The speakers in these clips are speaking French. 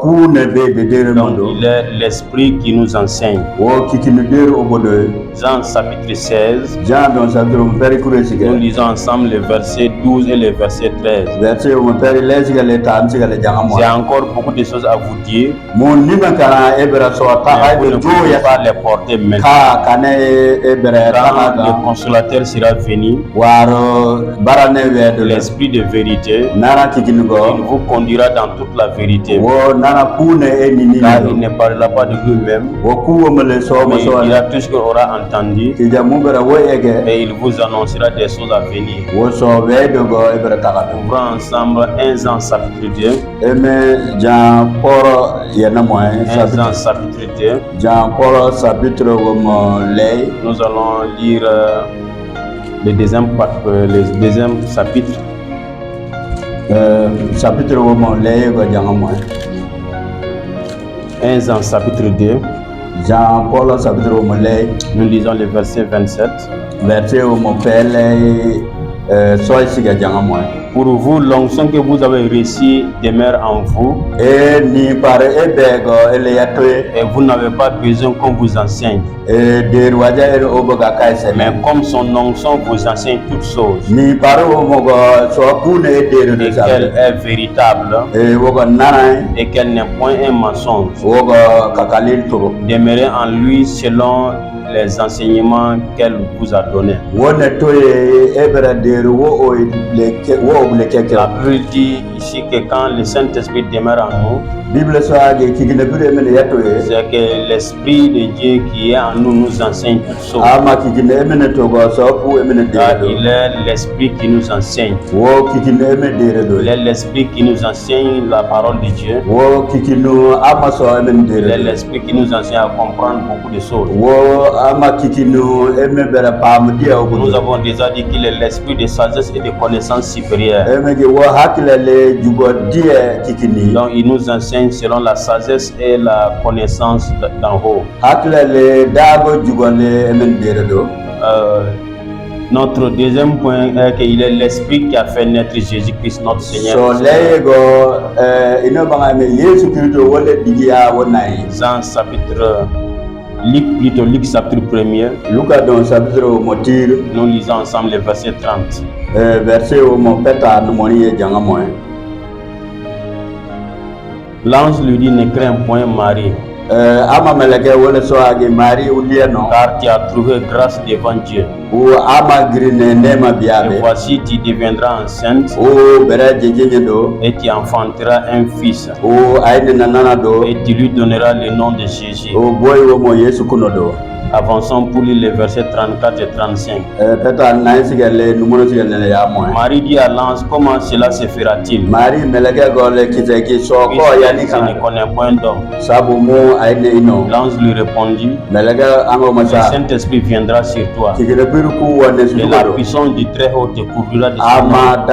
il est l'esprit qui nous enseigne. Jean chapitre 16, nous lisons ensemble les versets 12 et les versets 13. J'ai encore beaucoup de choses à vous dire, mais vous ne pouvez pas les porter maintenant. Quand le consolateur sera venu, l'esprit de vérité, il vous conduira dans toute la vérité. Car il ne parlera pas de lui-même, mais il dira tout ce qu'il aura entendu et il vous annoncera des choses à venir. Ouvrons ensemble 1 Jean chapitre 2. 1 Jean chapitre 2. Nous allons lire le deuxième chapitre. Chapitre 1 Jean chapitre 2. Jean-Paul chapitre 2. Nous lisons le verset 27. Pour vous, l'onction que vous avez reçue demeure en vous, et vous n'avez pas besoin qu'on vous enseigne. Mais comme son onction vous enseigne toutes choses, et qu'elle est véritable, et qu'elle n'est point un mensonge, demeurez en lui selon les enseignements qu'elle vous a donnés. La Bible dit ici que quand le Saint-Esprit demeure en nous, c'est que l'Esprit de Dieu qui est en nous nous enseigne toutes choses. Car il est l'Esprit qui nous enseigne. Il est l'Esprit qui nous enseigne la parole de Dieu. Il est l'Esprit qui nous enseigne à comprendre beaucoup de choses. Nous avons déjà dit qu'il est l'Esprit de sagesse et de connaissance supérieure. Donc il nous enseigne selon la sagesse et la connaissance d'en haut. Notre deuxième point est qu'il est l'Esprit qui a fait naître Jésus-Christ notre Seigneur. Jean chapitre Luc chapitre 1er. Nous lisons ensemble le verset 30. L'ange lui dit: ne crains point, Marie, car tu as trouvé grâce devant Dieu. Et voici, tu deviendras enceinte et tu enfanteras un fils, et tu lui donneras le nom de Jésus. Avançons pour lire les versets 34 et 35. Marie dit à l'ange: comment cela se fera-t-il? Puisque je ne connais point d'homme. L'ange lui répondit: le Saint-Esprit viendra sur toi, et la puissance du Très-Haut te couvrira de son ombre.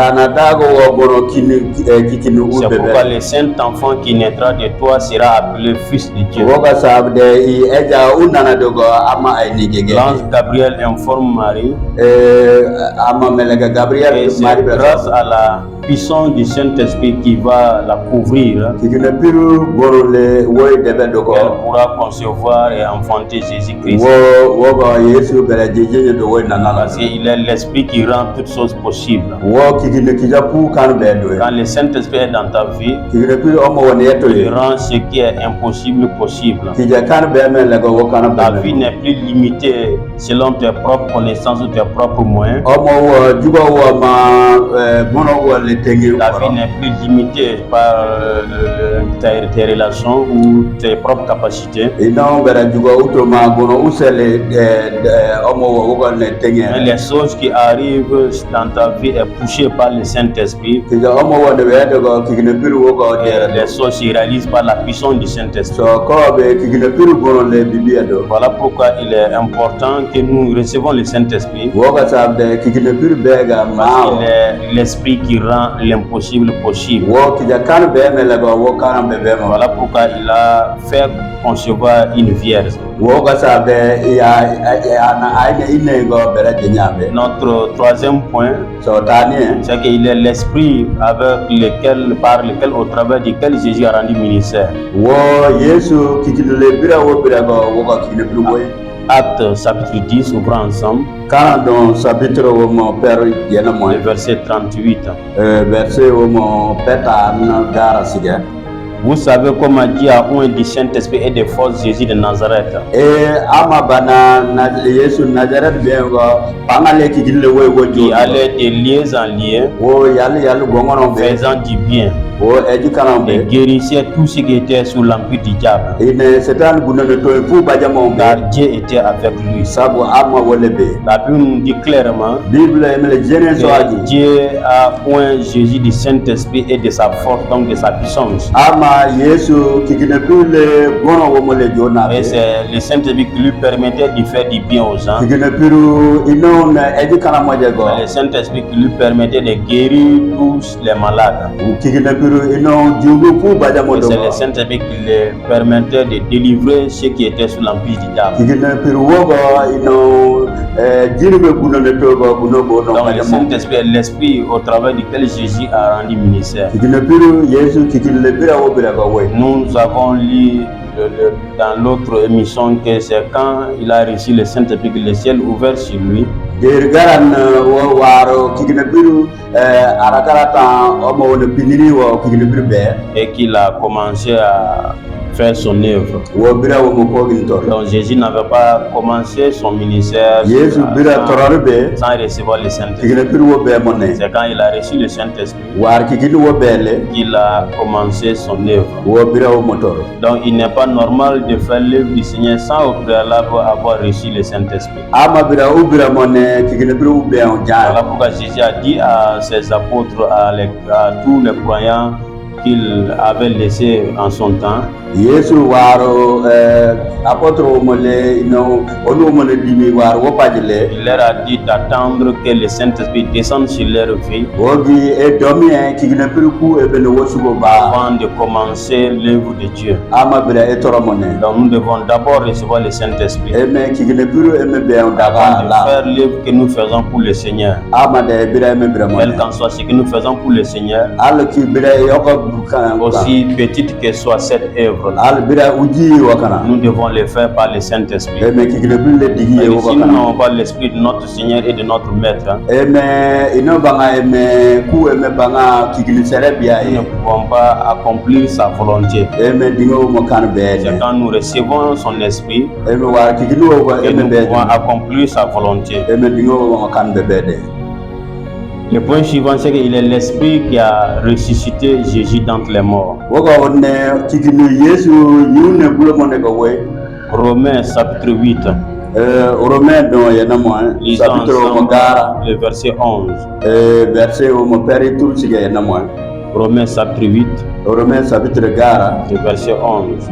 C'est pourquoi le Saint-Enfant qui naîtra de toi sera appelé Fils de Dieu. L'ange Gabriel informe Marie, et c'est grâce à la puissance du Saint-Esprit qui va la couvrir qu'elle pourra concevoir et enfanter Jésus-Christ. Parce qu'il est l'Esprit qui rend toutes choses possibles. Quand le Saint-Esprit est dans ta vie, il rend ce qui est impossible possible. Ta vie n'est plus limitée selon tes propres connaissances ou tes propres moyens. Ta vie n'est plus limitée par tes relations ou tes propres capacités. Mais les choses qui arrivent dans ta vie est poussée par le Saint-Esprit. Les choses se réalisent par la puissance du Saint-Esprit. Voilà pourquoi il est important que nous recevons le Saint-Esprit. Parce qu'il est l'Esprit qui rend l'impossible possible. Voilà pourquoi il a fait concevoir une vierge. Notre troisième point, c'est qu'il est l'esprit par lequel, au travers duquel Jésus a rendu ministère. Acte chapitre 10, ouvrons ensemble. Le verset 38. Vous savez comment Dieu a oint du Saint-Esprit et de force Jésus de Nazareth. Qui allait de lieu en lieu, faisant du bien, et guérissait tout ce qui était sous l'empire du diable. Car Dieu était avec lui. La Bible nous dit clairement que Dieu a oint Jésus du Saint-Esprit et de sa force, donc de sa puissance. Et c'est le Saint-Esprit qui lui permettait de faire du bien aux gens. Le Saint-Esprit qui lui permettait de guérir tous les malades. Et c'est le Saint-Esprit qui lui permettait de délivrer ceux qui étaient sous l'emprise du diable. Donc le Saint-Esprit est l'Esprit au travers duquel Jésus a rendu ministère. Nous avons lu dans l'autre émission que c'est quand il a reçu le Saint-Esprit que le ciel ouvert sur lui. Et qu'il a commencé à faire son œuvre. Donc Jésus n'avait pas commencé son ministère sans recevoir le Saint-Esprit. C'est quand il a reçu le Saint-Esprit qu'il a commencé son œuvre. Donc il n'est pas normal de faire l'œuvre du Seigneur sans au préalable avoir reçu le Saint-Esprit. Voilà pourquoi Jésus a dit à ses apôtres, à tous les croyants qu'il avait laissé en son temps, il leur a dit d'attendre que le Saint-Esprit descende sur leur vie avant de commencer l'œuvre de Dieu. Donc nous devons d'abord recevoir le Saint-Esprit avant de faire l'œuvre que nous faisons pour le Seigneur. Quel qu'en soit ce que nous faisons pour le Seigneur, aussi petite que soit cette œuvre, nous devons le faire par le Saint-Esprit. Si nous n'avons pas l'Esprit de notre Seigneur et de notre Maître, nous ne pouvons pas accomplir sa volonté. C'est quand nous recevons son Esprit que nous pouvons accomplir sa volonté. Le point suivant, c'est qu'il est l'Esprit qui a ressuscité Jésus d'entre les morts. Romains chapitre 8. Lisons ensemble le verset 11. Romains chapitre 8. Le verset 11.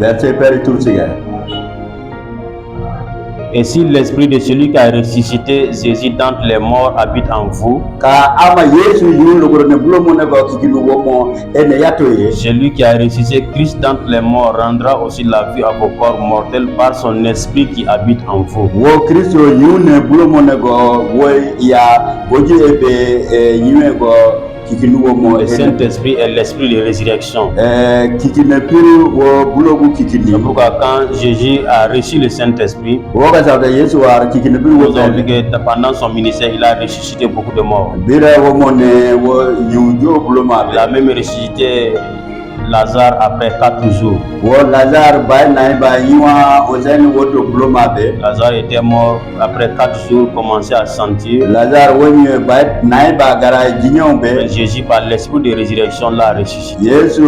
Et si l'esprit de celui qui a ressuscité Jésus d'entre les morts habite en vous, celui qui a ressuscité Christ d'entre les morts rendra aussi la vie à vos corps mortels par son esprit qui habite en vous. Le Saint-Esprit est l'esprit de résurrection. C'est pourquoi quand Jésus a reçu le Saint-Esprit, nous avons vu que pendant son ministère, il a ressuscité beaucoup de morts. Il a même ressuscité Lazare après 4 jours. Lazare était mort après 4 jours, commençait à sentir. Mais Jésus, par l'esprit de résurrection, l'a ressuscité. C'est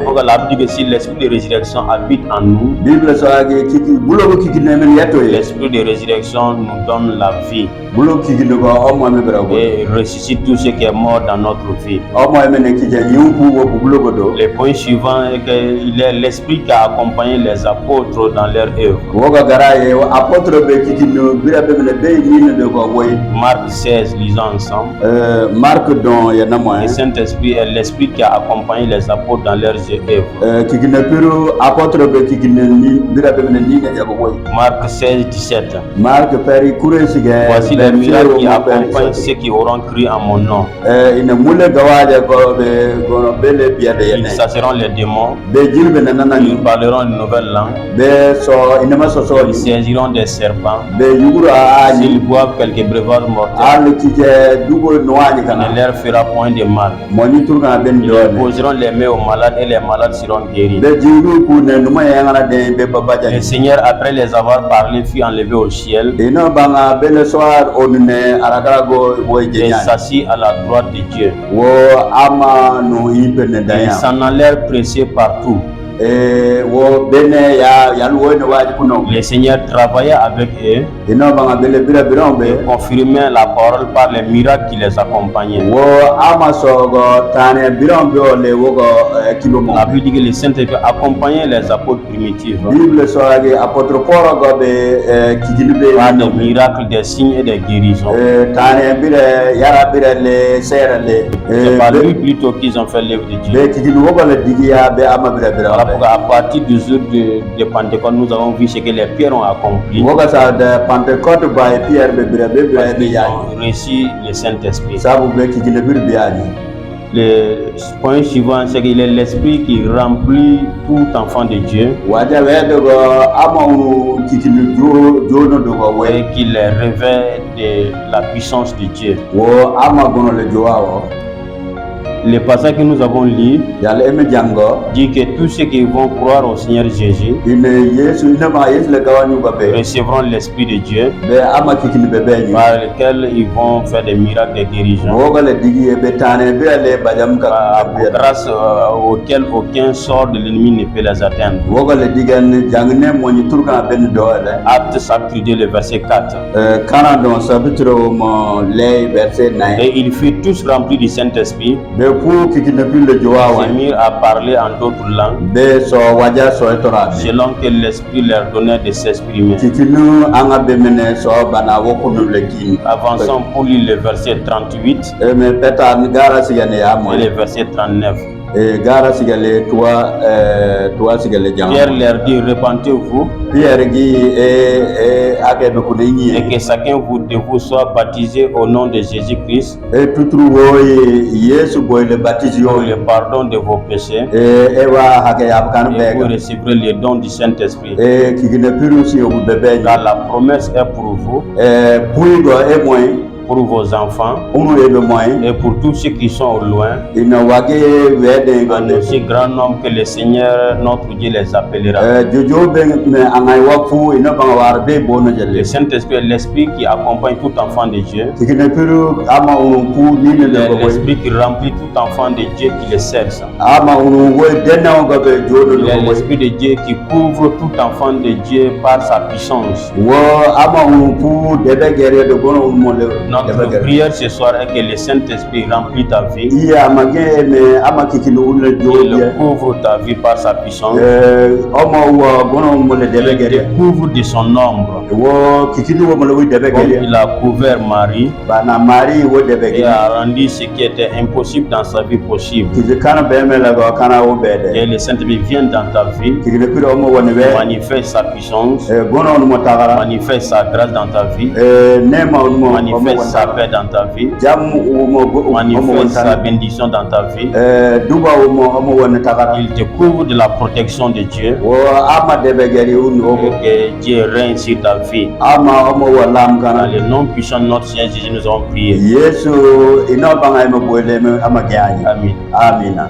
pourquoi la Bible dit que si l'esprit de résurrection habite en nous, l'esprit de résurrection nous donne la vie et ressuscite tout ce qui est mort dans notre vie. Le point suivant est qu'il est l'esprit qui a accompagné les apôtres dans leur œuvre. Marc Marc 16, lisons ensemble. Marc dont il y en a moins. Le Saint-Esprit est l'esprit qui a accompagné les apôtres dans leurs œuvres. Marc 16, 17. Voici les miracles qui accompagnent ceux qui auront cru en mon nom. Ils chasseront les démons. Ils parleront une nouvelle langue. Ils saisiront des serpents. S'ils boivent quelques breuvages mortels, ne leur fera point de mal. Ils poseront les mains aux malades et les malades seront guéris. Le Seigneur, après les avoir parlé, fut enlevé au ciel et s'assit à la droite de Dieu. Ils s'en allèrent prêcher partout. Le Seigneur travaillait avec eux et confirmait la parole par les miracles qui les accompagnaient. La Bible dit que le Saint-Esprit accompagnait les apôtres primitifs par des miracles, des signes et des guérisons. C'est par lui plutôt qu'ils ont fait l'œuvre de Dieu. À partir du jour de Pentecôte, nous avons vu ce que les pierres ont accompli. Ils ont reçu le Saint-Esprit. Le point suivant, c'est qu'il est l'Esprit qui remplit tout enfant de Dieu et qui les révèle de la puissance de Dieu. Le passage que nous avons lu dit que tous ceux qui vont croire au Seigneur Jésus recevront l'Esprit de Dieu par lequel ils vont faire des miracles de guérison, grâce auquel aucun sort de l'ennemi ne peut les atteindre. Acte chapitre 2, le verset 4. Et ils furent tous remplis du Saint-Esprit. Se mirent à parler en d'autres langues selon que l'Esprit leur donnait de s'exprimer. Avançons pour lire le verset 38 et le verset 39. Pierre leur dit, repentez-vous et que chacun de vous soit baptisé au nom de Jésus-Christ pour le pardon de vos péchés et vous recevrez le don du Saint-Esprit. Car la promesse est pour vous, pour vos enfants et pour tous ceux qui sont au loin, en aussi grand nombre que le Seigneur notre Dieu les appellera. Le Saint-Esprit est l'Esprit qui accompagne tout enfant de Dieu. L'Esprit qui remplit tout enfant de Dieu qui le cherche. Il est l'Esprit de Dieu qui couvre tout enfant de Dieu par sa puissance. Notre prière ce soir est que le Saint-Esprit remplit ta vie. Il couvre ta vie par sa puissance. Il te couvre de son ombre. Comme il a couvert Marie et a rendu ce qui était impossible dans sa vie possible. Et le Saint-Esprit vient dans ta vie, manifeste sa puissance, manifeste sa grâce dans ta vie, manifeste sa paix dans ta vie, manifeste sa bénédiction dans ta vie. Il te couvre de la protection de Dieu et que Dieu règne sur ta vie. Dans le nom puissant de notre Seigneur Jésus, nous avons prié. Amen.